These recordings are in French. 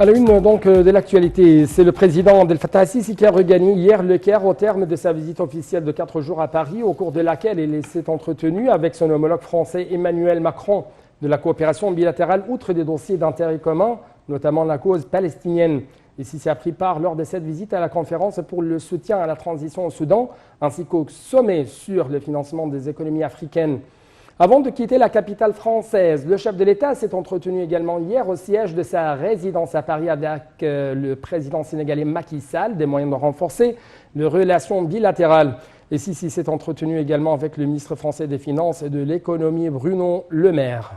À la une donc de l'actualité, c'est le président Abdel Fattah al-Sisi qui a regagné hier le Caire au terme de sa visite officielle de 4 jours à Paris, au cours de laquelle il s'est entretenu avec son homologue français Emmanuel Macron de la coopération bilatérale outre des dossiers d'intérêt commun, notamment la cause palestinienne. Et Sisi a pris part lors de cette visite à la conférence pour le soutien à la transition au Soudan, ainsi qu'au sommet sur le financement des économies africaines. Avant de quitter la capitale française, le chef de l'État s'est entretenu également hier au siège de sa résidence à Paris avec le président sénégalais Macky Sall, des moyens de renforcer les relations bilatérales. Et Sisi s'est entretenu également avec le ministre français des Finances et de l'Économie Bruno Le Maire.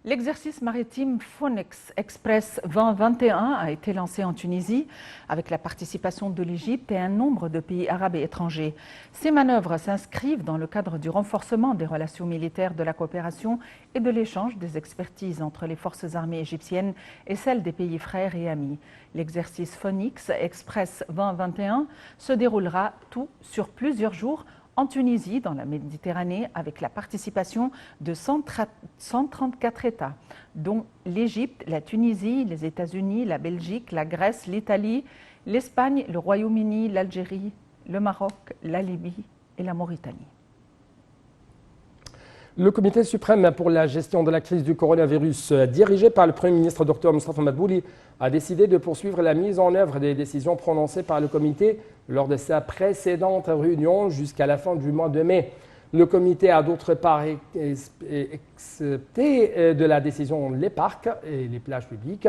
L'exercice maritime Phoenix Express 2021 a été lancé en Tunisie avec la participation de l'Égypte et un nombre de pays arabes et étrangers. Ces manœuvres s'inscrivent dans le cadre du renforcement des relations militaires, de la coopération et de l'échange des expertises entre les forces armées égyptiennes et celles des pays frères et amis. L'exercice Phoenix Express 2021 se déroulera tout sur plusieurs jours en Tunisie, dans la Méditerranée, avec la participation de 134 États, dont l'Égypte, la Tunisie, les États-Unis, la Belgique, la Grèce, l'Italie, l'Espagne, le Royaume-Uni, l'Algérie, le Maroc, la Libye et la Mauritanie. Le Comité suprême pour la gestion de la crise du coronavirus, dirigé par le Premier ministre Dr Moustapha Madbouli, a décidé de poursuivre la mise en œuvre des décisions prononcées par le comité lors de sa précédente réunion jusqu'à la fin du mois de mai. Le comité a d'autre part accepté de la décision les parcs et les plages publiques,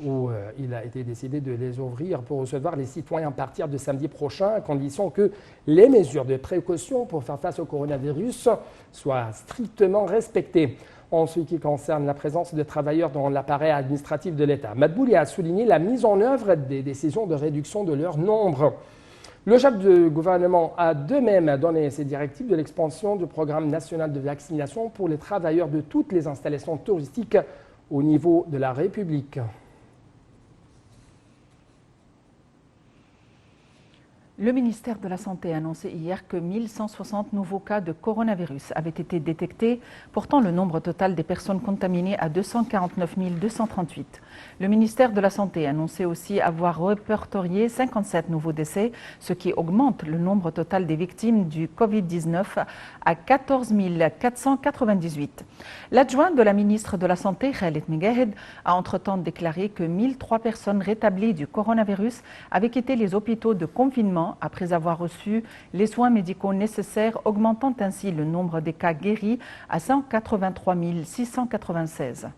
où il a été décidé de les ouvrir pour recevoir les citoyens à partir de samedi prochain, à condition que les mesures de précaution pour faire face au coronavirus soient strictement respectées. En ce qui concerne la présence de travailleurs dans l'appareil administratif de l'État, Madbouli a souligné la mise en œuvre des décisions de réduction de leur nombre. Le chef du gouvernement a de même donné ses directives de l'expansion du programme national de vaccination pour les travailleurs de toutes les installations touristiques au niveau de la République. Le ministère de la Santé a annoncé hier que 1160 nouveaux cas de coronavirus avaient été détectés, portant le nombre total des personnes contaminées à 249 238. Le ministère de la Santé a annoncé aussi avoir répertorié 57 nouveaux décès, ce qui augmente le nombre total des victimes du Covid-19 à 14 498. L'adjoint de la ministre de la Santé, Khaled Megahed, a entre-temps déclaré que 1003 personnes rétablies du coronavirus avaient quitté les hôpitaux de confinement après avoir reçu les soins médicaux nécessaires, augmentant ainsi le nombre des cas guéris à 183 696.